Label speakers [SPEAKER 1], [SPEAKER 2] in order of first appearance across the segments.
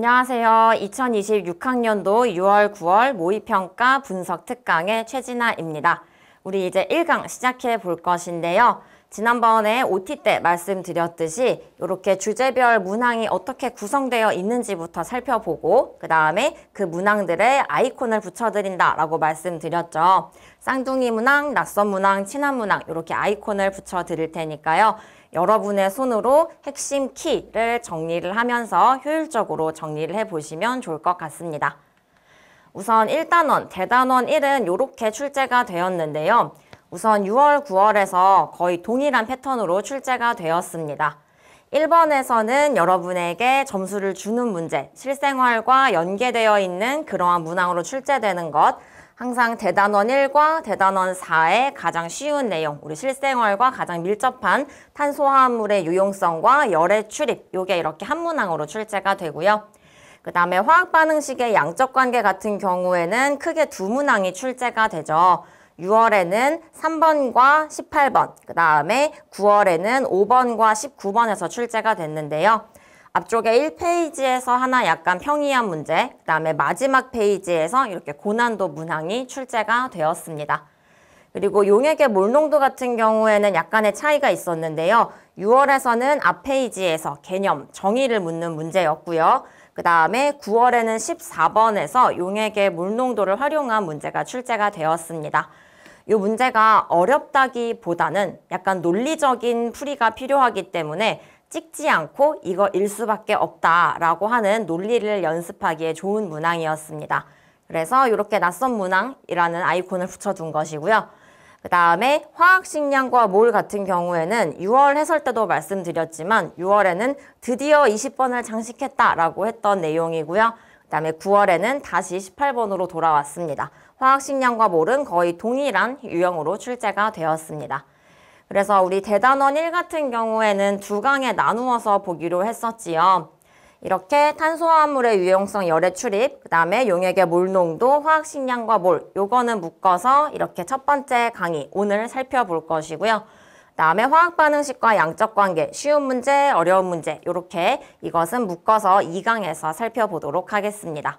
[SPEAKER 1] 안녕하세요. 2026학년도 6월, 9월 모의평가 분석 특강의 최진아입니다. 우리 이제 1강 시작해 볼 것인데요. 지난번에 OT 때 말씀드렸듯이 이렇게 주제별 문항이 어떻게 구성되어 있는지부터 살펴보고 그 다음에 그 문항들의 아이콘을 붙여드린다라고 말씀드렸죠. 쌍둥이 문항, 낯선 문항, 친한 문항 이렇게 아이콘을 붙여드릴 테니까요. 여러분의 손으로 핵심 키를 정리를 하면서 효율적으로 정리를 해보시면 좋을 것 같습니다. 우선 1단원, 대단원 1은 이렇게 출제가 되었는데요. 우선 6월, 9월에서 거의 동일한 패턴으로 출제가 되었습니다. 1번에서는 여러분에게 점수를 주는 문제, 실생활과 연계되어 있는 그러한 문항으로 출제되는 것, 항상 대단원 1과 대단원 4의 가장 쉬운 내용, 우리 실생활과 가장 밀접한 탄소화합물의 유용성과 열의 출입, 요게 이렇게 한 문항으로 출제가 되고요. 그 다음에 화학반응식의 양적 관계 같은 경우에는 크게 두 문항이 출제가 되죠. 6월에는 3번과 18번, 그 다음에 9월에는 5번과 19번에서 출제가 됐는데요. 앞쪽에 1페이지에서 하나 약간 평이한 문제, 그 다음에 마지막 페이지에서 이렇게 고난도 문항이 출제가 되었습니다. 그리고 용액의 몰농도 같은 경우에는 약간의 차이가 있었는데요. 6월에서는 앞 페이지에서 개념, 정의를 묻는 문제였고요. 그 다음에 9월에는 14번에서 용액의 몰농도를 활용한 문제가 출제가 되었습니다. 이 문제가 어렵다기보다는 약간 논리적인 풀이가 필요하기 때문에 찍지 않고 이거일 수밖에 없다라고 하는 논리를 연습하기에 좋은 문항이었습니다. 그래서 이렇게 낯선 문항이라는 아이콘을 붙여둔 것이고요. 그 다음에 화학식량과 몰 같은 경우에는 6월 해설 때도 말씀드렸지만 6월에는 드디어 20번을 장식했다라고 했던 내용이고요. 그 다음에 9월에는 다시 18번으로 돌아왔습니다. 화학식량과 몰은 거의 동일한 유형으로 출제가 되었습니다. 그래서 우리 대단원 1 같은 경우에는 두 강에 나누어서 보기로 했었지요. 이렇게 탄소화합물의 유용성, 열의 출입, 그 다음에 용액의 몰농도, 화학식량과 몰, 요거는 묶어서 이렇게 첫 번째 강의 오늘 살펴볼 것이고요. 그 다음에 화학반응식과 양적관계, 쉬운 문제, 어려운 문제, 요렇게 이것은 묶어서 2강에서 살펴보도록 하겠습니다.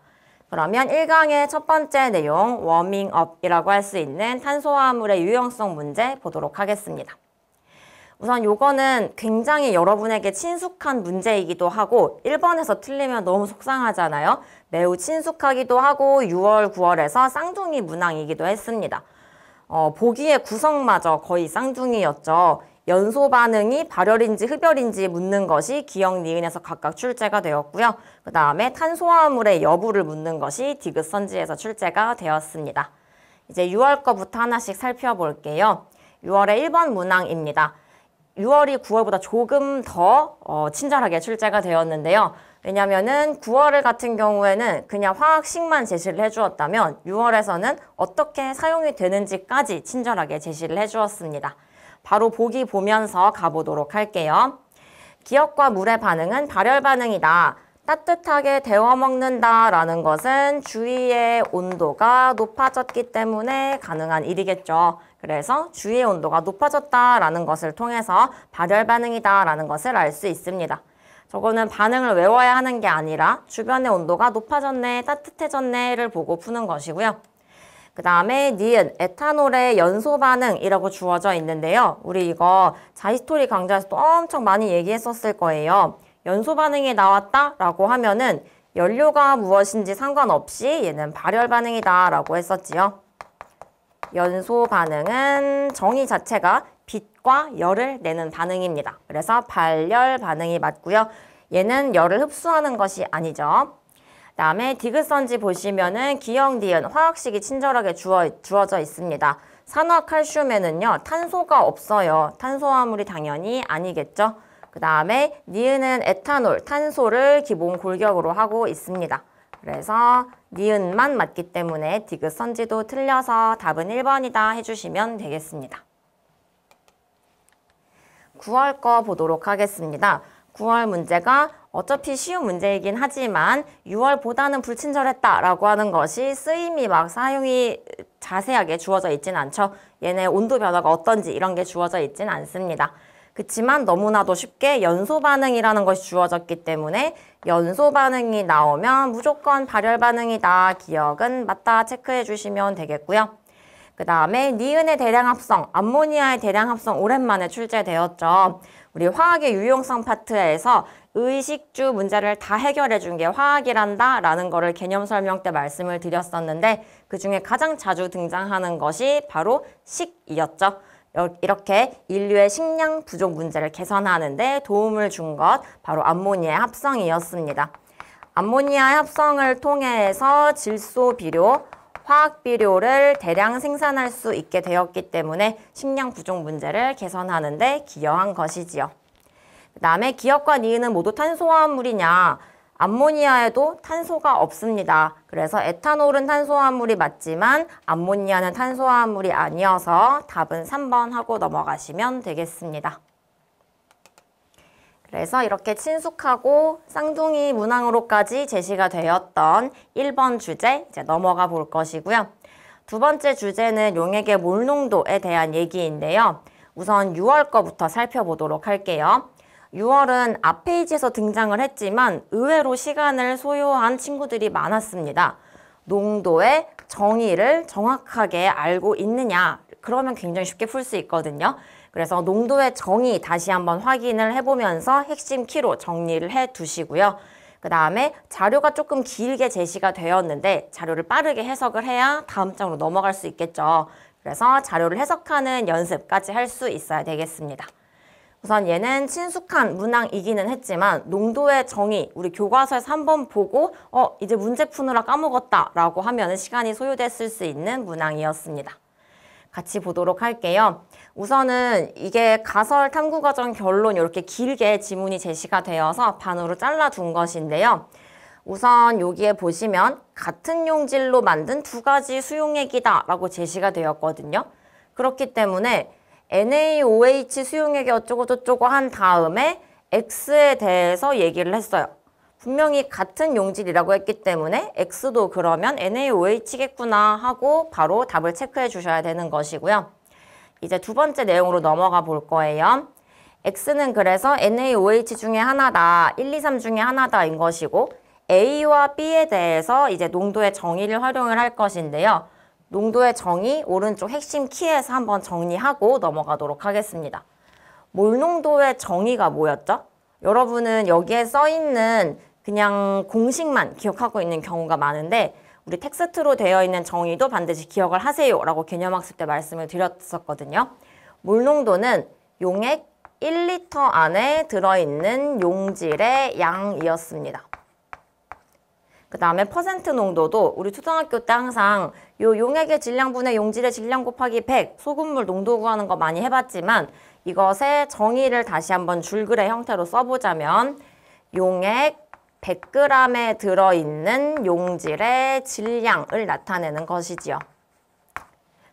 [SPEAKER 1] 그러면 1강의 첫 번째 내용, 워밍업이라고 할 수 있는 탄소화합물의 유용성 문제 보도록 하겠습니다. 우선 요거는 굉장히 여러분에게 친숙한 문제이기도 하고 1번에서 틀리면 너무 속상하잖아요. 매우 친숙하기도 하고 6월, 9월에서 쌍둥이 문항이기도 했습니다. 보기의 구성마저 거의 쌍둥이였죠. 연소 반응이 발열인지 흡열인지 묻는 것이 기역, 니은에서 각각 출제가 되었고요. 그 다음에 탄소화합물의 여부를 묻는 것이 디귿, 선지에서 출제가 되었습니다. 이제 6월 거부터 하나씩 살펴볼게요. 6월의 1번 문항입니다. 6월이 9월보다 조금 더 친절하게 출제가 되었는데요. 왜냐면은 9월 같은 경우에는 그냥 화학식만 제시를 해주었다면 6월에서는 어떻게 사용이 되는지까지 친절하게 제시를 해주었습니다. 바로 보기 보면서 가보도록 할게요. 기역과 물의 반응은 발열 반응이다. 따뜻하게 데워 먹는다라는 것은 주위의 온도가 높아졌기 때문에 가능한 일이겠죠. 그래서 주위의 온도가 높아졌다라는 것을 통해서 발열 반응이다라는 것을 알 수 있습니다. 저거는 반응을 외워야 하는 게 아니라 주변의 온도가 높아졌네, 따뜻해졌네를 보고 푸는 것이고요. 그 다음에 니은, 에탄올의 연소 반응이라고 주어져 있는데요. 우리 이거 자히스토리 강좌에서도 엄청 많이 얘기했었을 거예요. 연소 반응이 나왔다라고 하면은 연료가 무엇인지 상관없이 얘는 발열 반응이다라고 했었지요. 연소 반응은 정의 자체가 빛과 열을 내는 반응입니다. 그래서 발열 반응이 맞고요. 얘는 열을 흡수하는 것이 아니죠. 그 다음에 디귿선지 보시면은 기역, 니은, 화학식이 친절하게 주어져 있습니다. 산화칼슘에는요, 탄소가 없어요. 탄소화물이 당연히 아니겠죠. 그 다음에 니은은 에탄올, 탄소를 기본 골격으로 하고 있습니다. 그래서 니은만 맞기 때문에 디귿선지도 틀려서 답은 1번이다 해주시면 되겠습니다. 9월 거 보도록 하겠습니다. 9월 문제가 어차피 쉬운 문제이긴 하지만 6월보다는 불친절했다라고 하는 것이 쓰임이 막 사용이 자세하게 주어져 있진 않죠. 얘네 온도 변화가 어떤지 이런 게 주어져 있진 않습니다. 그치만 너무나도 쉽게 연소 반응이라는 것이 주어졌기 때문에 연소 반응이 나오면 무조건 발열 반응이다. 기억은 맞다 체크해 주시면 되겠고요. 그 다음에 니은의 대량 합성, 암모니아의 대량 합성 오랜만에 출제되었죠. 우리 화학의 유용성 파트에서 의식주 문제를 다 해결해 준 게 화학이란다 라는 거를 개념 설명 때 말씀을 드렸었는데 그중에 가장 자주 등장하는 것이 바로 식이었죠. 이렇게 인류의 식량 부족 문제를 개선하는 데 도움을 준 것 바로 암모니아의 합성이었습니다. 암모니아의 합성을 통해서 질소 비료, 화학 비료를 대량 생산할 수 있게 되었기 때문에 식량 부족 문제를 개선하는 데 기여한 것이지요. 그 다음에 기억과 니은은 모두 탄소화합물이냐? 암모니아에도 탄소가 없습니다. 그래서 에탄올은 탄소화합물이 맞지만 암모니아는 탄소화합물이 아니어서 답은 3번 하고 넘어가시면 되겠습니다. 그래서 이렇게 친숙하고 쌍둥이 문항으로까지 제시가 되었던 1번 주제 이제 넘어가 볼 것이고요. 두 번째 주제는 용액의 몰 농도에 대한 얘기인데요. 우선 6월 거부터 살펴보도록 할게요. 6월은 앞 페이지에서 등장을 했지만 의외로 시간을 소요한 친구들이 많았습니다. 농도의 정의를 정확하게 알고 있느냐? 그러면 굉장히 쉽게 풀 수 있거든요. 그래서 농도의 정의 다시 한번 확인을 해보면서 핵심 키로 정리를 해 두시고요. 그 다음에 자료가 조금 길게 제시가 되었는데 자료를 빠르게 해석을 해야 다음 장으로 넘어갈 수 있겠죠. 그래서 자료를 해석하는 연습까지 할 수 있어야 되겠습니다. 우선 얘는 친숙한 문항이기는 했지만 농도의 정의 우리 교과서에서 한번 보고 이제 문제 푸느라 까먹었다 라고 하면 시간이 소요됐을 수 있는 문항이었습니다. 같이 보도록 할게요. 우선은 이게 가설 탐구과정 결론 이렇게 길게 지문이 제시가 되어서 반으로 잘라둔 것인데요. 우선 여기에 보시면 같은 용질로 만든 두 가지 수용액이다 라고 제시가 되었거든요. 그렇기 때문에 NaOH 수용액이 어쩌고저쩌고 한 다음에 X에 대해서 얘기를 했어요. 분명히 같은 용질이라고 했기 때문에 X도 그러면 NaOH겠구나 하고 바로 답을 체크해 주셔야 되는 것이고요. 이제 두 번째 내용으로 넘어가 볼 거예요. X는 그래서 NaOH 중에 하나다, 1, 2, 3 중에 하나다인 것이고 A와 B에 대해서 이제 농도의 정의를 활용을 할 것인데요. 농도의 정의 오른쪽 핵심 키에서 한번 정리하고 넘어가도록 하겠습니다. 몰 농도의 정의가 뭐였죠? 여러분은 여기에 써 있는 그냥 공식만 기억하고 있는 경우가 많은데 우리 텍스트로 되어 있는 정의도 반드시 기억을 하세요 라고 개념학습 때 말씀을 드렸었거든요. 몰 농도는 용액 1리터 안에 들어있는 용질의 양이었습니다. 그 다음에 퍼센트 농도도 우리 초등학교 때 항상 요 용액의 질량분의 용질의 질량 곱하기 100 소금물 농도 구하는 거 많이 해봤지만 이것의 정의를 다시 한번 줄글의 형태로 써보자면 용액 100g에 들어있는 용질의 질량을 나타내는 것이지요.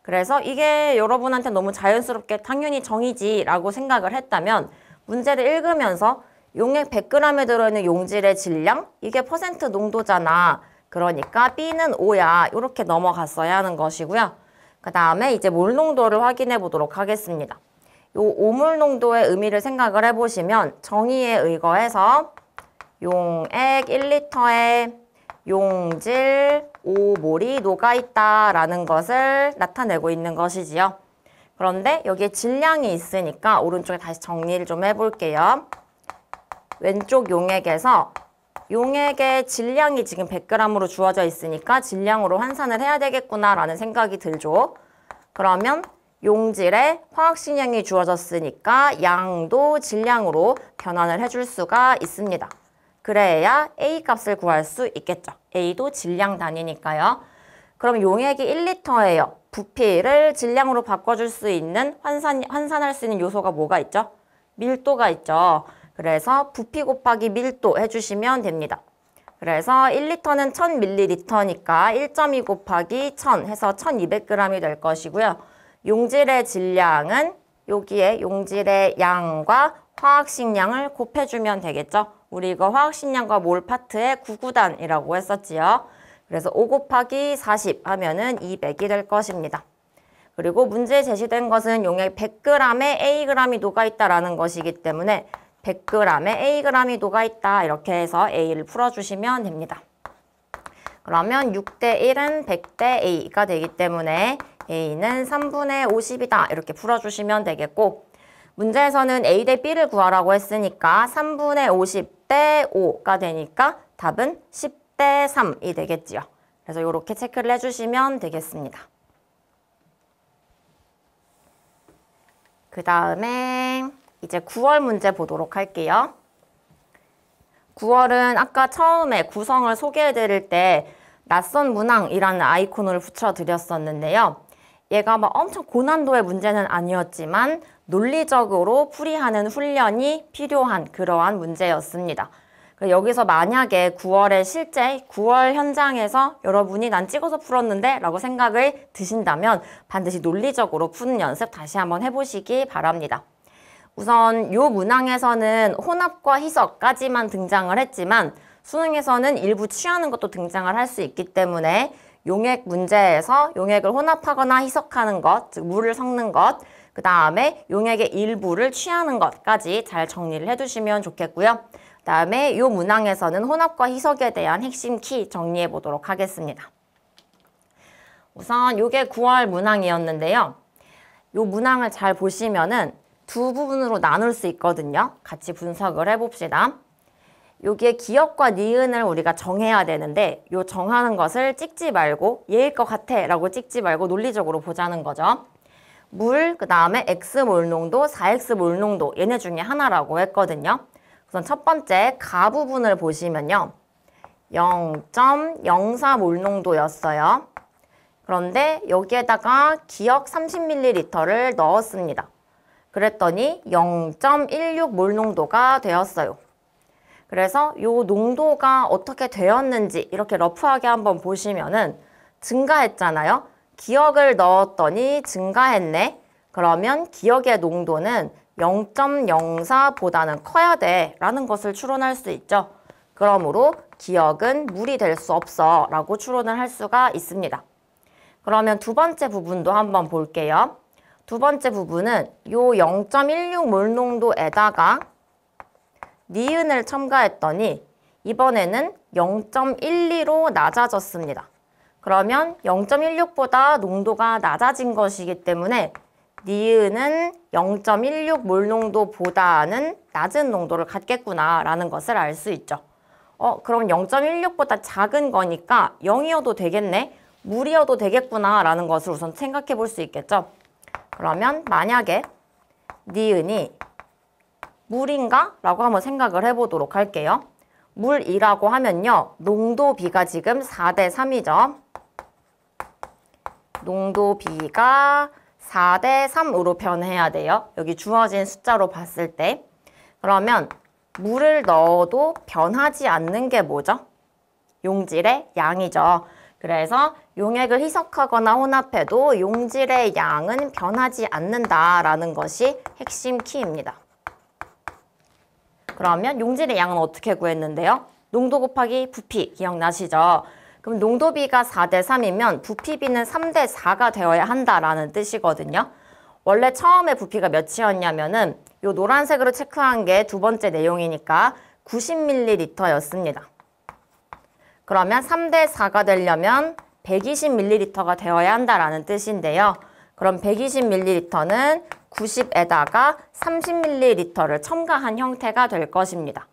[SPEAKER 1] 그래서 이게 여러분한테 너무 자연스럽게 당연히 정의지 라고 생각을 했다면 문제를 읽으면서 용액 100g에 들어있는 용질의 질량? 이게 퍼센트 농도잖아. 그러니까 B는 5야. 이렇게 넘어갔어야 하는 것이고요. 그 다음에 이제 몰 농도를 확인해 보도록 하겠습니다. 요 오몰 농도의 의미를 생각을 해보시면 정의에 의거해서 용액 1리터에 용질 5몰이 녹아있다라는 것을 나타내고 있는 것이지요. 그런데 여기에 질량이 있으니까 오른쪽에 다시 정리를 좀 해볼게요. 왼쪽 용액에서 용액의 질량이 지금 100g으로 주어져 있으니까 질량으로 환산을 해야 되겠구나라는 생각이 들죠. 그러면 용질에 화학식량이 주어졌으니까 양도 질량으로 변환을 해줄 수가 있습니다. 그래야 A 값을 구할 수 있겠죠. A도 질량 단위니까요. 그럼 용액이 1리터예요. 부피를 질량으로 바꿔줄 수 있는 환산할 수 있는 요소가 뭐가 있죠? 밀도가 있죠. 그래서 부피 곱하기 밀도 해주시면 됩니다. 그래서 1리터는 1000ml니까 1.2 곱하기 1000 해서 1200g이 될 것이고요. 용질의 질량은 여기에 용질의 양과 화학식량을 곱해주면 되겠죠. 우리 이거 화학식량과 몰 파트의 구구단이라고 했었지요. 그래서 5 곱하기 40 하면은 200이 될 것입니다. 그리고 문제에 제시된 것은 용액 100g에 Ag이 녹아있다라는 것이기 때문에 100g에 Ag이 녹아있다 이렇게 해서 A를 풀어주시면 됩니다. 그러면 6대 1은 100대 A가 되기 때문에 A는 3분의 50이다 이렇게 풀어주시면 되겠고 문제에서는 A 대 B를 구하라고 했으니까 3분의 50대 5가 되니까 답은 10대 3이 되겠지요. 그래서 이렇게 체크를 해주시면 되겠습니다. 그 다음에 이제 9월 문제 보도록 할게요. 9월은 아까 처음에 구성을 소개해드릴 때 낯선 문항이라는 아이콘을 붙여드렸었는데요. 얘가 막 엄청 고난도의 문제는 아니었지만 논리적으로 풀이하는 훈련이 필요한 그러한 문제였습니다. 여기서 만약에 9월에 실제 9월 현장에서 여러분이 난 찍어서 풀었는데 라고 생각을 드신다면 반드시 논리적으로 푸는 연습 다시 한번 해보시기 바랍니다. 우선 이 문항에서는 혼합과 희석까지만 등장을 했지만 수능에서는 일부 취하는 것도 등장을 할 수 있기 때문에 용액 문제에서 용액을 혼합하거나 희석하는 것, 즉 물을 섞는 것, 그 다음에 용액의 일부를 취하는 것까지 잘 정리를 해두시면 좋겠고요. 그 다음에 이 문항에서는 혼합과 희석에 대한 핵심 키 정리해 보도록 하겠습니다. 우선 이게 9월 문항이었는데요. 이 문항을 잘 보시면은 두 부분으로 나눌 수 있거든요. 같이 분석을 해봅시다. 여기에 기역과 니은을 우리가 정해야 되는데 요 정하는 것을 찍지 말고 얘일 것 같아 라고 찍지 말고 논리적으로 보자는 거죠. 물, 그 다음에 X몰 농도, 4X몰 농도 얘네 중에 하나라고 했거든요. 우선 첫 번째 가 부분을 보시면요. 0.04몰 농도였어요. 그런데 여기에다가 기역 30ml를 넣었습니다. 그랬더니 0.16몰 농도가 되었어요. 그래서 이 농도가 어떻게 되었는지 이렇게 러프하게 한번 보시면은 증가했잖아요. 기역을 넣었더니 증가했네. 그러면 기역의 농도는 0.04보다는 커야 돼 라는 것을 추론할 수 있죠. 그러므로 기역은 물이 될 수 없어 라고 추론을 할 수가 있습니다. 그러면 두 번째 부분도 한번 볼게요. 두 번째 부분은 이 0.16몰 농도에다가 니은을 첨가했더니 이번에는 0.12로 낮아졌습니다. 그러면 0.16보다 농도가 낮아진 것이기 때문에 니은은 0.16몰 농도보다는 낮은 농도를 갖겠구나 라는 것을 알 수 있죠. 그럼 0.16보다 작은 거니까 0이어도 되겠네? 물이어도 되겠구나 라는 것을 우선 생각해 볼 수 있겠죠. 그러면 만약에 니은이 물인가? 라고 한번 생각을 해보도록 할게요. 물이라고 하면요. 농도비가 지금 4대 3이죠. 농도비가 4대 3으로 변해야 돼요. 여기 주어진 숫자로 봤을 때. 그러면 물을 넣어도 변하지 않는 게 뭐죠? 용질의 양이죠. 그래서 용액을 희석하거나 혼합해도 용질의 양은 변하지 않는다라는 것이 핵심 키입니다. 그러면 용질의 양은 어떻게 구했는데요? 농도 곱하기 부피 기억나시죠? 그럼 농도비가 4대 3이면 부피비는 3대 4가 되어야 한다라는 뜻이거든요. 원래 처음에 부피가 몇이었냐면은 요 노란색으로 체크한 게 두 번째 내용이니까 90ml였습니다. 그러면 3대 4가 되려면 120ml가 되어야 한다라는 뜻인데요. 그럼 120ml는 90에다가 30ml를 첨가한 형태가 될 것입니다.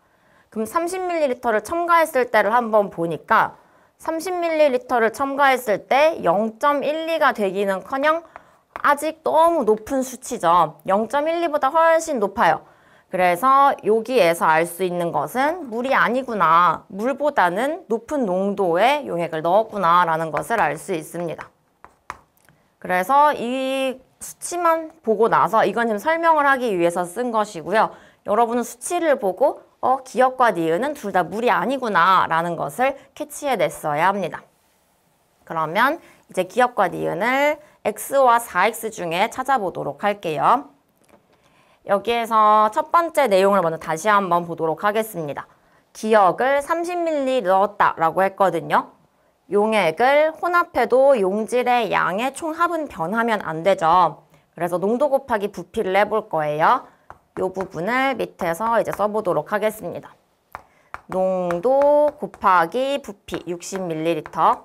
[SPEAKER 1] 그럼 30ml를 첨가했을 때를 한번 보니까 30ml를 첨가했을 때 0.12가 되기는커녕 아직 너무 높은 수치죠. 0.12보다 훨씬 높아요. 그래서 여기에서 알 수 있는 것은 물이 아니구나. 물보다는 높은 농도의 용액을 넣었구나 라는 것을 알 수 있습니다. 그래서 이 수치만 보고 나서 이건 지금 설명을 하기 위해서 쓴 것이고요. 여러분은 수치를 보고 기역과 니은은 둘 다 물이 아니구나 라는 것을 캐치해냈어야 합니다. 그러면 이제 기역과 니은을 X와 4X 중에 찾아보도록 할게요. 여기에서 첫 번째 내용을 먼저 다시 한번 보도록 하겠습니다. 기역을 30ml 넣었다라고 했거든요. 용액을 혼합해도 용질의 양의 총합은 변하면 안 되죠. 그래서 농도 곱하기 부피를 해볼 거예요. 이 부분을 밑에서 이제 써보도록 하겠습니다. 농도 곱하기 부피 60ml.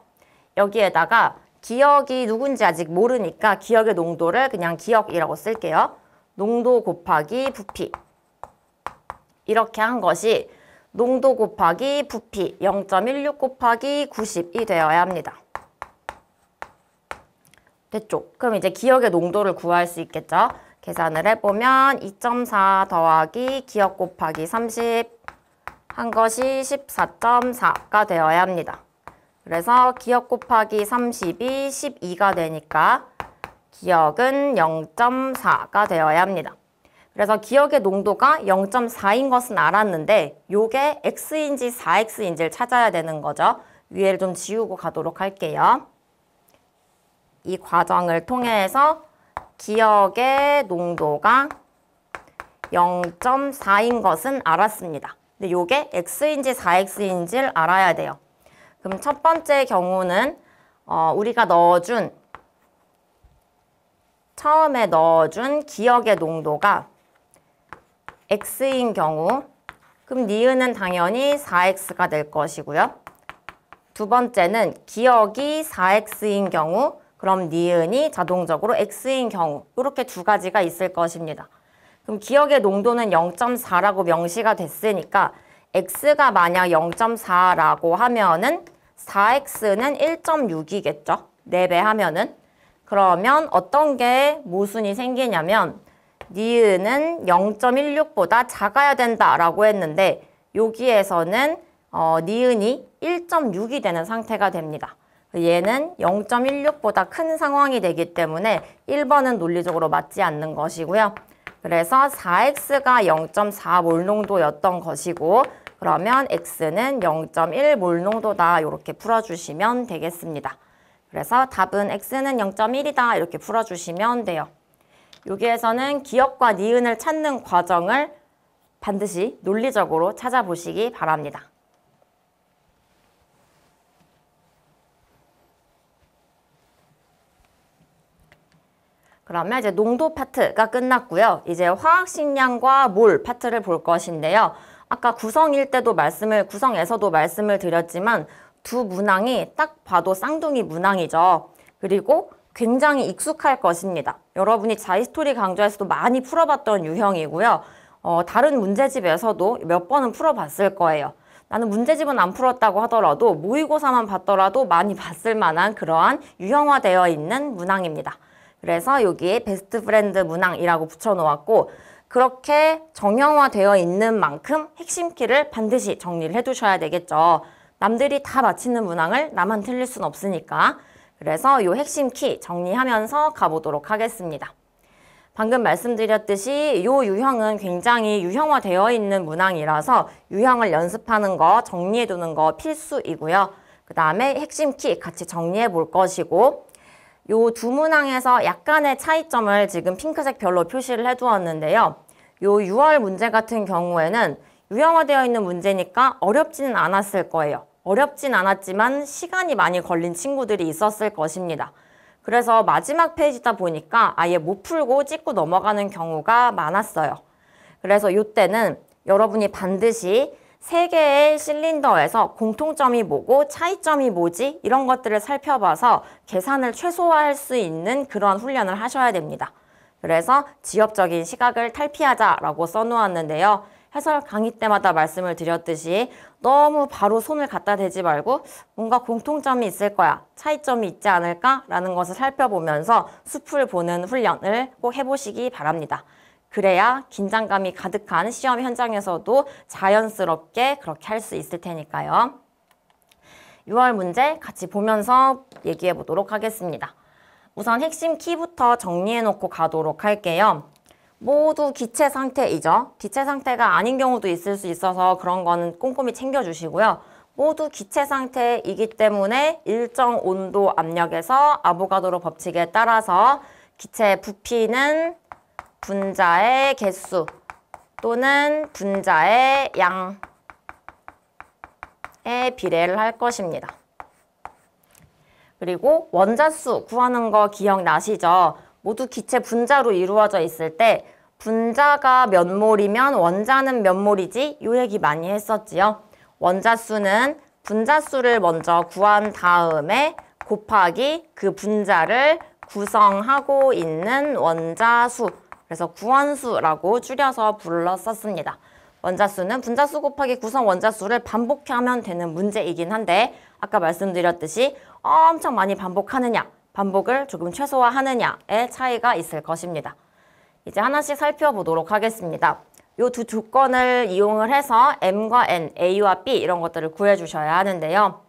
[SPEAKER 1] 여기에다가 기억이 누군지 아직 모르니까 기억의 농도를 그냥 기억이라고 쓸게요. 농도 곱하기 부피. 이렇게 한 것이 농도 곱하기 부피 0.16 곱하기 90이 되어야 합니다. 됐죠? 그럼 이제 기억의 농도를 구할 수 있겠죠? 계산을 해보면 2.4 더하기 기억 곱하기 30 한 것이 14.4가 되어야 합니다. 그래서 기억 곱하기 30이 12가 되니까 기억은 0.4가 되어야 합니다. 그래서 기억의 농도가 0.4인 것은 알았는데 요게 X인지 4X인지를 찾아야 되는 거죠. 위에를 좀 지우고 가도록 할게요. 이 과정을 통해서 기억의 농도가 0.4인 것은 알았습니다. 근데 요게 X인지 4X인지를 알아야 돼요. 그럼 첫 번째 경우는 우리가 처음에 넣어준 기억의 농도가 X인 경우, 그럼 니은은 당연히 4X가 될 것이고요. 두 번째는 기억이 4X인 경우, 그럼 니은이 자동적으로 X인 경우, 이렇게 두 가지가 있을 것입니다. 그럼 기억의 농도는 0.4라고 명시가 됐으니까 X가 만약 0.4라고 하면은 4X는 1.6이겠죠? 4배 하면은. 그러면 어떤 게 모순이 생기냐면 니은은 0.16보다 작아야 된다라고 했는데 여기에서는 니은이 1.6이 되는 상태가 됩니다. 얘는 0.16보다 큰 상황이 되기 때문에 1번은 논리적으로 맞지 않는 것이고요. 그래서 4X가 0.4 몰농도였던 것이고 그러면 X는 0.1 몰농도다 이렇게 풀어주시면 되겠습니다. 그래서 답은 X는 0.1이다 이렇게 풀어주시면 돼요. 여기에서는 기억과 니은을 찾는 과정을 반드시 논리적으로 찾아보시기 바랍니다. 그러면 이제 농도 파트가 끝났고요. 이제 화학식량과 몰 파트를 볼 것인데요. 아까 구성일 때도 구성에서도 말씀을 드렸지만 두 문항이 딱 봐도 쌍둥이 문항이죠. 그리고 굉장히 익숙할 것입니다. 여러분이 자히스토리 강좌에서도 많이 풀어봤던 유형이고요. 다른 문제집에서도 몇 번은 풀어봤을 거예요. 나는 문제집은 안 풀었다고 하더라도 모의고사만 봤더라도 많이 봤을 만한 그러한 유형화되어 있는 문항입니다. 그래서 여기에 베스트 프렌드 문항이라고 붙여놓았고 그렇게 정형화되어 있는 만큼 핵심 키를 반드시 정리를 해두셔야 되겠죠. 남들이 다 맞히는 문항을 나만 틀릴 순 없으니까. 그래서 이 핵심 키 정리하면서 가보도록 하겠습니다. 방금 말씀드렸듯이 이 유형은 굉장히 유형화되어 있는 문항이라서 유형을 연습하는 거, 정리해두는 거 필수이고요. 그 다음에 핵심 키 같이 정리해 볼 것이고 요 두 문항에서 약간의 차이점을 지금 핑크색 별로 표시를 해두었는데요. 요 6월 문제 같은 경우에는 유형화되어 있는 문제니까 어렵지는 않았을 거예요. 어렵진 않았지만 시간이 많이 걸린 친구들이 있었을 것입니다. 그래서 마지막 페이지다 보니까 아예 못 풀고 찍고 넘어가는 경우가 많았어요. 그래서 이때는 여러분이 반드시 3개의 실린더에서 공통점이 뭐고 차이점이 뭐지? 이런 것들을 살펴봐서 계산을 최소화할 수 있는 그런 훈련을 하셔야 됩니다. 그래서 지엽적인 시각을 탈피하자라고 써놓았는데요. 해설 강의 때마다 말씀을 드렸듯이 너무 바로 손을 갖다 대지 말고 뭔가 공통점이 있을 거야, 차이점이 있지 않을까라는 것을 살펴보면서 숲을 보는 훈련을 꼭 해보시기 바랍니다. 그래야 긴장감이 가득한 시험 현장에서도 자연스럽게 그렇게 할 수 있을 테니까요. 6월 문제 같이 보면서 얘기해 보도록 하겠습니다. 우선 핵심 키부터 정리해 놓고 가도록 할게요. 모두 기체 상태이죠. 기체 상태가 아닌 경우도 있을 수 있어서 그런 거는 꼼꼼히 챙겨주시고요. 모두 기체 상태이기 때문에 일정 온도 압력에서 아보가드로 법칙에 따라서 기체의 부피는 분자의 개수 또는 분자의 양에 비례를 할 것입니다. 그리고 원자수 구하는 거 기억나시죠? 모두 기체 분자로 이루어져 있을 때 분자가 몇 몰이면 원자는 몇 몰이지? 요 얘기 많이 했었지요. 원자수는 분자수를 먼저 구한 다음에 곱하기 그 분자를 구성하고 있는 원자수. 그래서 구원수라고 줄여서 불렀었습니다. 원자수는 분자수 곱하기 구성 원자수를 반복하면 되는 문제이긴 한데 아까 말씀드렸듯이 엄청 많이 반복하느냐, 반복을 조금 최소화하느냐의 차이가 있을 것입니다. 이제 하나씩 살펴보도록 하겠습니다. 이 두 조건을 이용을 해서 M과 N, A와 B 이런 것들을 구해주셔야 하는데요.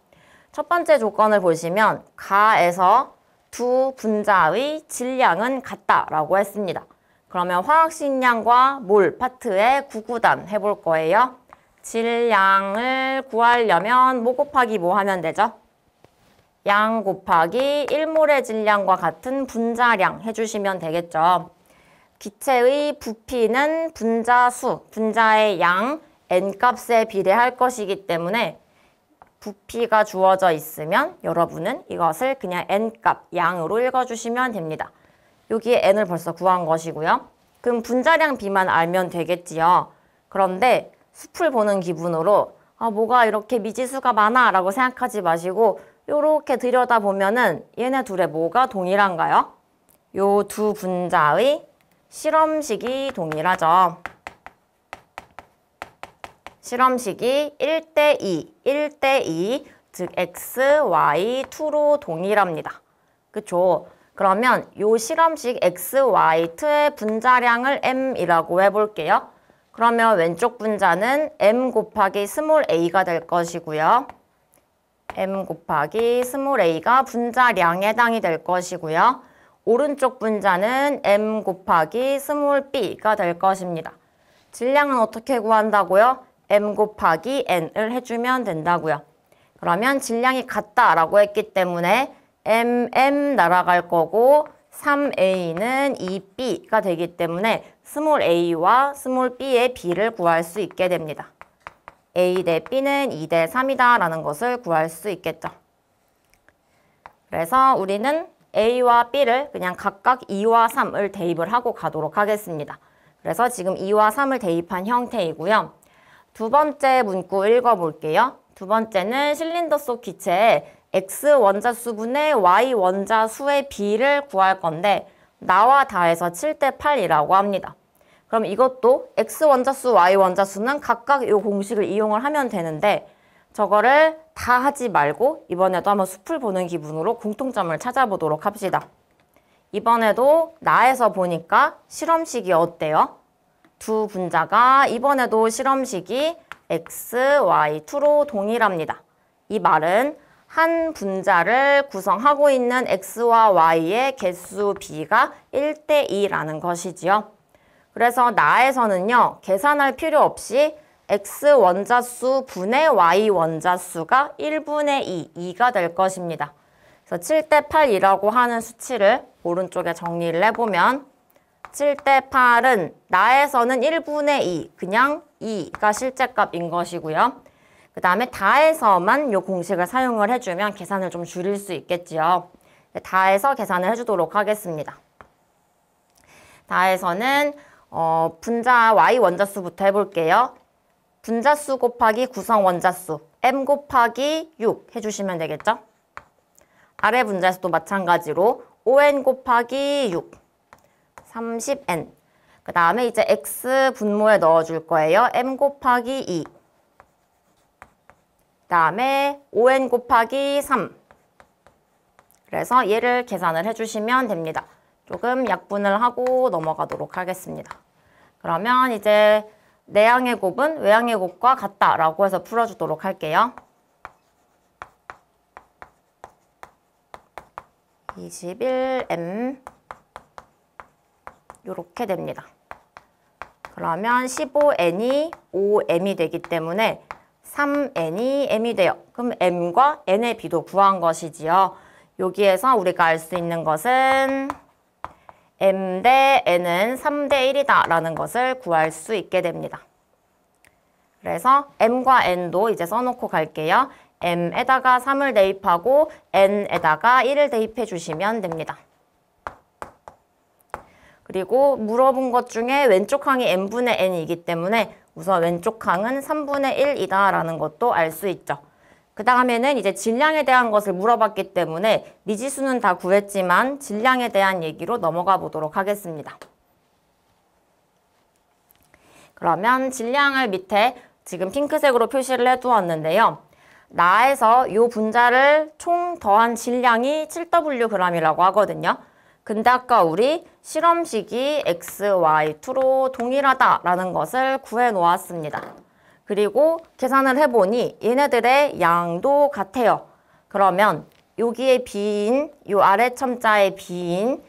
[SPEAKER 1] 첫 번째 조건을 보시면 가에서 두 분자의 질량은 같다라고 했습니다. 그러면 화학식량과 몰 파트의 구구단 해볼 거예요. 질량을 구하려면 뭐 곱하기 뭐 하면 되죠? 양 곱하기 1몰의 질량과 같은 분자량 해주시면 되겠죠. 기체의 부피는 분자수, 분자의 양, N값에 비례할 것이기 때문에 부피가 주어져 있으면 여러분은 이것을 그냥 N값, 양으로 읽어주시면 됩니다. 여기에 N을 벌써 구한 것이고요. 그럼 분자량 B만 알면 되겠지요. 그런데 숲을 보는 기분으로 뭐가 이렇게 미지수가 많아 라고 생각하지 마시고 요렇게 들여다보면은 얘네 둘의 뭐가 동일한가요? 요 두 분자의 실험식이 동일하죠. 실험식이 1대2, 1대2, 즉 x, y, 2로 동일합니다. 그쵸? 그러면 요 실험식 x, y, 2의 분자량을 m이라고 해볼게요. 그러면 왼쪽 분자는 m 곱하기 스몰 a가 될 것이고요. m 곱하기 스몰 a가 분자량에 해당이 될 것이고요. 오른쪽 분자는 m 곱하기 스몰 b가 될 것입니다. 질량은 어떻게 구한다고요? m 곱하기 n을 해주면 된다고요. 그러면 질량이 같다라고 했기 때문에 m 날아갈 거고 3a는 2b가 되기 때문에 스몰 a와 스몰 b의 b를 구할 수 있게 됩니다. a 대 b는 2 대 3이다 라는 것을 구할 수 있겠죠. 그래서 우리는 a와 b를 그냥 각각 2와 3을 대입을 하고 가도록 하겠습니다. 그래서 지금 2와 3을 대입한 형태이고요. 두 번째 문구 읽어볼게요. 두 번째는 실린더 속 기체에 X 원자수분의 Y 원자수의 B를 구할 건데 나와 다해서 7대 8이라고 합니다. 그럼 이것도 X 원자수, Y 원자수는 각각 이 공식을 이용을 하면 되는데 저거를 다 하지 말고 이번에도 한번 숲을 보는 기분으로 공통점을 찾아보도록 합시다. 이번에도 나에서 보니까 실험식이 어때요? 두 분자가 이번에도 실험식이 X, Y, 2로 동일합니다. 이 말은 한 분자를 구성하고 있는 X와 Y의 개수 B가 1대 2라는 것이지요. 그래서 나에서는요, 계산할 필요 없이 X 원자수 분의 Y 원자수가 1분의 2, 2가 될 것입니다. 그래서 7대 8이라고 하는 수치를 오른쪽에 정리를 해보면 7대 8은 나에서는 1분의 2, 그냥 2가 실제값인 것이고요. 그 다음에 다해서만 이 공식을 사용을 해주면 계산을 좀 줄일 수 있겠지요. 다해서 계산을 해주도록 하겠습니다. 다해서는 분자 Y 원자수부터 해볼게요. 분자수 곱하기 구성 원자수 m 곱하기 6 해주시면 되겠죠? 아래 분자에서도 마찬가지로 5n 곱하기 6 30n. 그 다음에 이제 x 분모에 넣어줄 거예요. m 곱하기 2. 그 다음에 5n 곱하기 3. 그래서 얘를 계산을 해주시면 됩니다. 조금 약분을 하고 넘어가도록 하겠습니다. 그러면 이제 내양의 곱은 외양의 곱과 같다라고 해서 풀어주도록 할게요. 21m 이렇게 됩니다. 그러면 15n이 5m이 되기 때문에 3n이 m이 돼요. 그럼 m과 n의 비도 구한 것이지요. 여기에서 우리가 알 수 있는 것은 m 대 n은 3대 1이다 라는 것을 구할 수 있게 됩니다. 그래서 m과 n도 이제 써놓고 갈게요. m에다가 3을 대입하고 n에다가 1을 대입해 주시면 됩니다. 그리고 물어본 것 중에 왼쪽 항이 n분의 n이기 때문에 우선 왼쪽 항은 3분의 1이다 라는 것도 알 수 있죠. 그 다음에는 이제 질량에 대한 것을 물어봤기 때문에 미지수는 다 구했지만 질량에 대한 얘기로 넘어가 보도록 하겠습니다. 그러면 질량을 밑에 지금 핑크색으로 표시를 해두었는데요. 나에서 이 분자를 총 더한 질량이 7Wg이라고 하거든요. 근데 아까 우리 실험식이 X, Y, 2로 동일하다라는 것을 구해 놓았습니다. 그리고 계산을 해보니 얘네들의 양도 같아요. 그러면 여기에 B인, 요 아래 첨자의 B인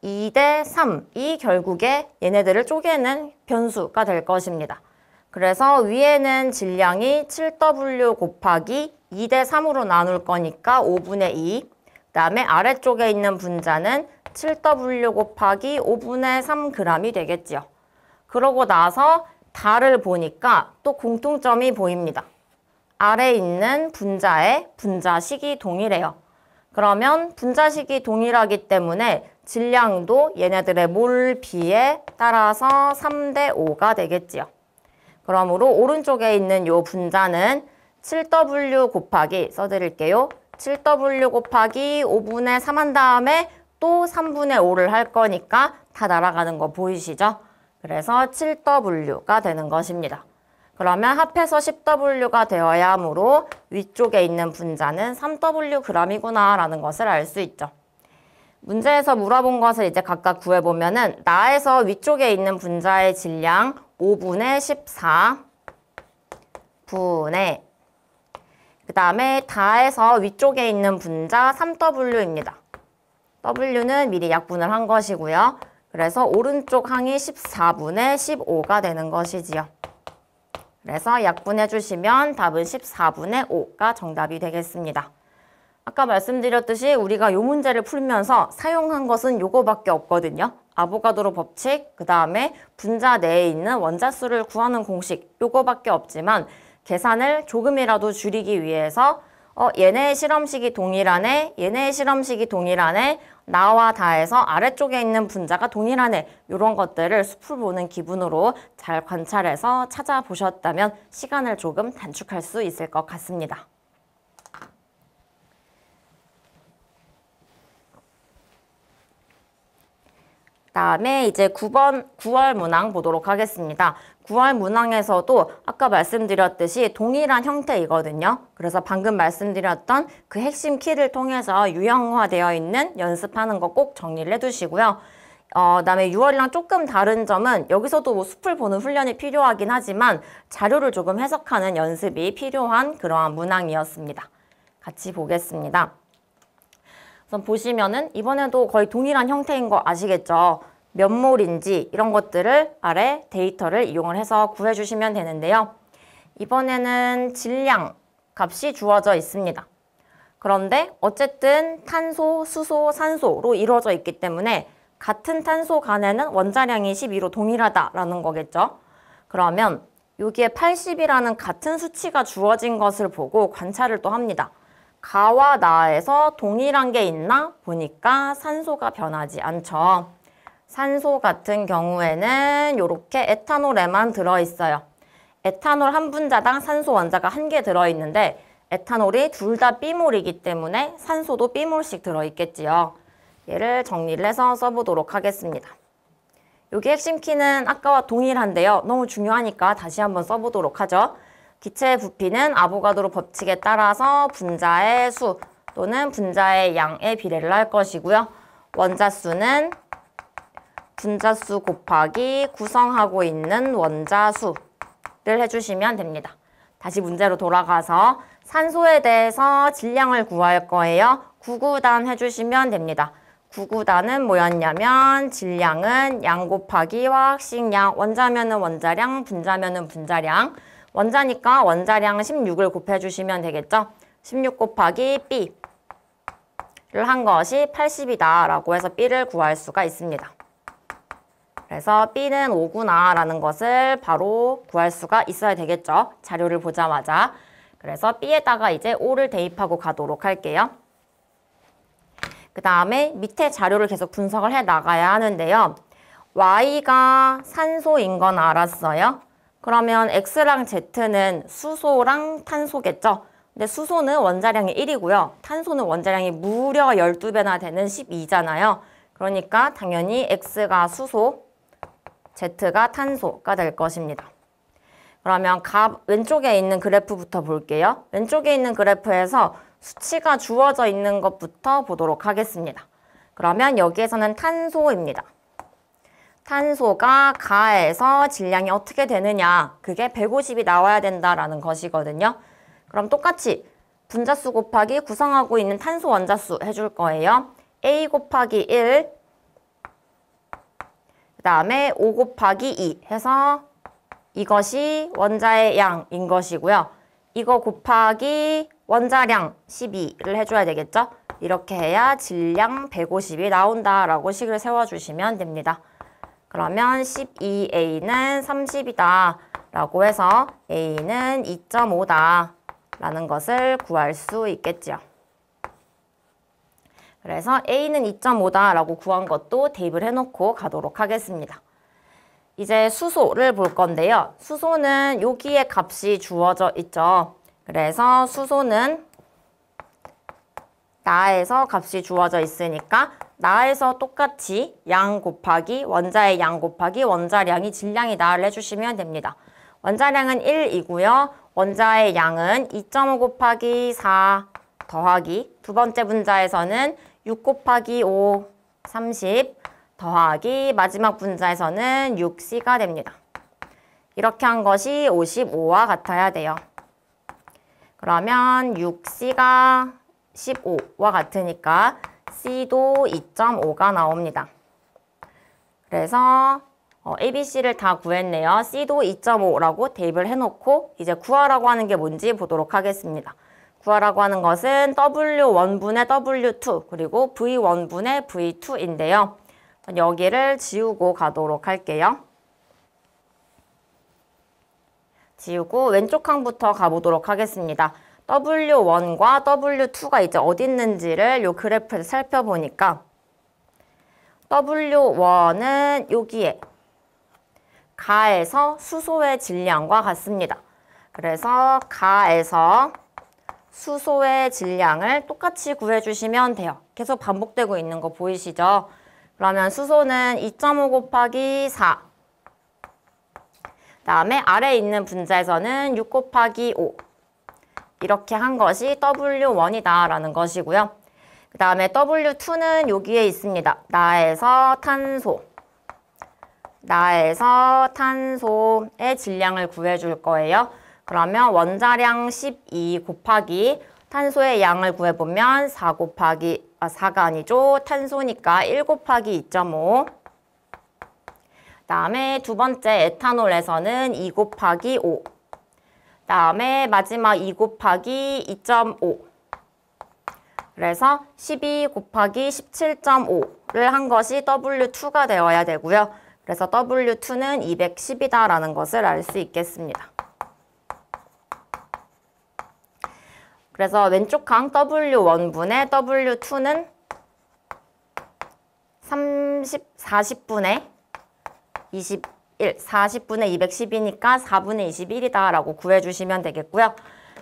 [SPEAKER 1] 2대 3이 결국에 얘네들을 쪼개는 변수가 될 것입니다. 그래서 위에는 질량이 7W 곱하기 2대 3으로 나눌 거니까 5분의 2. 그 다음에 아래쪽에 있는 분자는 7W 곱하기 5분의 3g이 되겠지요. 그러고 나서 달을 보니까 또 공통점이 보입니다. 아래 있는 분자의 분자식이 동일해요. 그러면 분자식이 동일하기 때문에 질량도 얘네들의 몰 비에 따라서 3대 5가 되겠지요. 그러므로 오른쪽에 있는 이 분자는 7W 곱하기 써드릴게요. 7W 곱하기 5분의 3 한 다음에 또 3분의 5를 할 거니까 다 날아가는 거 보이시죠? 그래서 7W가 되는 것입니다. 그러면 합해서 10W가 되어야 하므로 위쪽에 있는 분자는 3Wg이구나 라는 것을 알 수 있죠. 문제에서 물어본 것을 이제 각각 구해보면은 나에서 위쪽에 있는 분자의 질량 5분의 14분의 그 다음에 다에서 위쪽에 있는 분자 3W입니다. W는 미리 약분을 한 것이고요. 그래서 오른쪽 항이 14분의 15가 되는 것이지요. 그래서 약분해 주시면 답은 14분의 5가 정답이 되겠습니다. 아까 말씀드렸듯이 우리가 이 문제를 풀면서 사용한 것은 요거밖에 없거든요. 아보가드로 법칙, 그 다음에 분자 내에 있는 원자수를 구하는 공식 요거밖에 없지만 계산을 조금이라도 줄이기 위해서 얘네의 실험식이 동일하네, 얘네의 실험식이 동일하네, 나와 다에서 아래쪽에 있는 분자가 동일하네 이런 것들을 숲을 보는 기분으로 잘 관찰해서 찾아보셨다면 시간을 조금 단축할 수 있을 것 같습니다. 다음에 이제 9월 문항 보도록 하겠습니다. 9월 문항에서도 아까 말씀드렸듯이 동일한 형태이거든요. 그래서 방금 말씀드렸던 그 핵심 키를 통해서 유형화되어 있는 연습하는 거 꼭 정리를 해두시고요. 그다음에 6월이랑 조금 다른 점은 여기서도 뭐 숲을 보는 훈련이 필요하긴 하지만 자료를 조금 해석하는 연습이 필요한 그러한 문항이었습니다. 같이 보겠습니다. 우선 보시면은 이번에도 거의 동일한 형태인 거 아시겠죠? 몇 몰인지 이런 것들을 아래 데이터를 이용을 해서 구해주시면 되는데요. 이번에는 질량 값이 주어져 있습니다. 그런데 어쨌든 탄소, 수소, 산소로 이루어져 있기 때문에 같은 탄소 간에는 원자량이 12로 동일하다라는 거겠죠. 그러면 여기에 80이라는 같은 수치가 주어진 것을 보고 관찰을 또 합니다. 가와 나에서 동일한 게 있나 보니까 산소가 변하지 않죠. 산소 같은 경우에는 이렇게 에탄올에만 들어있어요. 에탄올 한 분자당 산소 원자가 1개 들어있는데 에탄올이 둘 다 B몰이기 때문에 산소도 B몰씩 들어있겠지요. 얘를 정리를 해서 써보도록 하겠습니다. 여기 핵심 키는 아까와 동일한데요. 너무 중요하니까 다시 한번 써보도록 하죠. 기체의 부피는 아보가드로 법칙에 따라서 분자의 수 또는 분자의 양의 비례를 할 것이고요. 원자수는 분자수 곱하기 구성하고 있는 원자수를 해주시면 됩니다. 다시 문제로 돌아가서 산소에 대해서 질량을 구할 거예요. 9구단 해주시면 됩니다. 9구단은 뭐였냐면 질량은 양 곱하기 화학식량, 원자면은 원자량, 분자면은 분자량. 원자니까 원자량 16을 곱해주시면 되겠죠. 16 곱하기 B를 한 것이 80이다 라고 해서 B를 구할 수가 있습니다. 그래서 B는 5구나 라는 것을 바로 구할 수가 있어야 되겠죠. 자료를 보자마자. 그래서 B에다가 이제 O를 대입하고 가도록 할게요. 그 다음에 밑에 자료를 계속 분석을 해 나가야 하는데요. Y가 산소인 건 알았어요. 그러면 X랑 Z는 수소랑 탄소겠죠. 근데 수소는 원자량이 1이고요. 탄소는 원자량이 무려 12배나 되는 12잖아요. 그러니까 당연히 X가 수소, Z가 탄소가 될 것입니다. 그러면 왼쪽에 있는 그래프부터 볼게요. 왼쪽에 있는 그래프에서 수치가 주어져 있는 것부터 보도록 하겠습니다. 그러면 여기에서는 탄소입니다. 탄소가 가에서 질량이 어떻게 되느냐, 그게 150이 나와야 된다라는 것이거든요. 그럼 똑같이 분자수 곱하기 구성하고 있는 탄소 원자수 해줄 거예요. A 곱하기 1, 그 다음에 5 곱하기 2 해서 이것이 원자의 양인 것이고요. 이거 곱하기 원자량 12를 해줘야 되겠죠? 이렇게 해야 질량 150이 나온다라고 식을 세워주시면 됩니다. 그러면 12A는 30이다 라고 해서 A는 2.5다 라는 것을 구할 수 있겠죠. 그래서 A는 2.5다 라고 구한 것도 대입을 해놓고 가도록 하겠습니다. 이제 수소를 볼 건데요. 수소는 여기에 값이 주어져 있죠. 그래서 수소는 나에서 값이 주어져 있으니까 나에서 똑같이 양 곱하기 원자의 양 곱하기 원자량이 질량이다를 해주시면 됩니다. 원자량은 1이고요. 원자의 양은 2.5 곱하기 4 더하기 두 번째 분자에서는 6 곱하기 5, 30 더하기 마지막 분자에서는 6C가 됩니다. 이렇게 한 것이 55와 같아야 돼요. 그러면 6C가 15와 같으니까 C도 2.5가 나옵니다. 그래서 ABC를 다 구했네요. C도 2.5라고 대입을 해놓고 이제 구하라고 하는 게 뭔지 보도록 하겠습니다. 구하라고 하는 것은 W1분의 W2 그리고 V1분의 V2인데요. 여기를 지우고 가도록 할게요. 지우고 왼쪽 항부터 가보도록 하겠습니다. W1과 W2가 이제 어디 있는지를 요 그래프에서 살펴보니까 W1은 여기에 가에서 수소의 질량과 같습니다. 그래서 가에서 수소의 질량을 똑같이 구해주시면 돼요. 계속 반복되고 있는 거 보이시죠? 그러면 수소는 2.5 곱하기 4 다음에 아래에 있는 분자에서는 6 곱하기 5 이렇게 한 것이 W1이다 라는 것이고요. 그 다음에 W2는 여기에 있습니다. 나에서 탄소의 질량을 구해줄 거예요. 그러면 원자량 12 곱하기 탄소의 양을 구해보면 4가 아니죠. 탄소니까 1 곱하기 2.5 다음에 두 번째 에탄올에서는 2 곱하기 5 다음에 마지막 2 곱하기 2.5 그래서 12 곱하기 17.5를 한 것이 W2가 되어야 되고요. 그래서 W2는 210이다 라는 것을 알 수 있겠습니다. 그래서 왼쪽 항 W1분의 W2는 40분의 21, 40분의 210이니까 4분의 21이다 라고 구해주시면 되겠고요.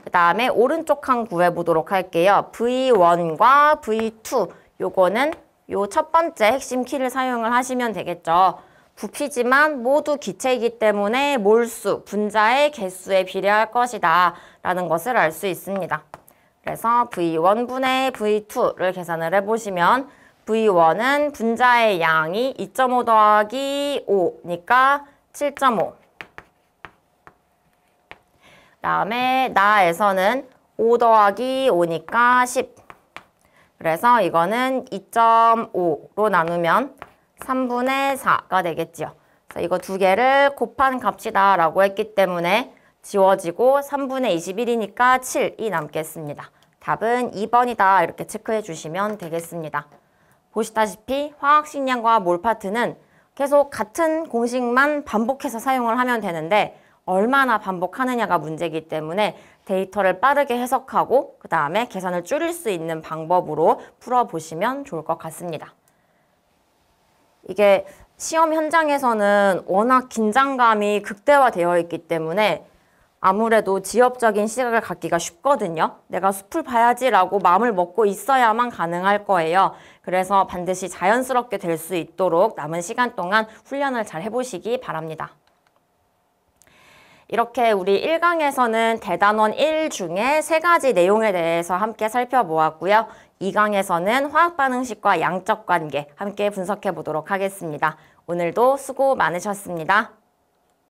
[SPEAKER 1] 그 다음에 오른쪽 항 구해보도록 할게요. V1과 V2 요거는 요 첫 번째 핵심 키를 사용을 하시면 되겠죠. 부피지만 모두 기체이기 때문에 몰수, 분자의 개수에 비례할 것이다 라는 것을 알 수 있습니다. 그래서 V1분의 V2를 계산을 해보시면 V1은 분자의 양이 2.5 더하기 5니까 7.5 다음에 나에서는 5 더하기 5니까 10 그래서 이거는 2.5로 나누면 3분의 4가 되겠죠. 그래서 이거 두 개를 곱한 값이다 라고 했기 때문에 지워지고 3분의 21이니까 7이 남겠습니다. 답은 2번이다 이렇게 체크해 주시면 되겠습니다. 보시다시피 화학식량과 몰파트는 계속 같은 공식만 반복해서 사용을 하면 되는데 얼마나 반복하느냐가 문제이기 때문에 데이터를 빠르게 해석하고 그 다음에 계산을 줄일 수 있는 방법으로 풀어보시면 좋을 것 같습니다. 이게 시험 현장에서는 워낙 긴장감이 극대화되어 있기 때문에 아무래도 지엽적인 시각을 갖기가 쉽거든요. 내가 숲을 봐야지라고 마음을 먹고 있어야만 가능할 거예요. 그래서 반드시 자연스럽게 될 수 있도록 남은 시간 동안 훈련을 잘 해보시기 바랍니다. 이렇게 우리 1강에서는 대단원 1 중에 3가지 내용에 대해서 함께 살펴보았고요. 2강에서는 화학반응식과 양적 관계 함께 분석해 보도록 하겠습니다. 오늘도 수고 많으셨습니다.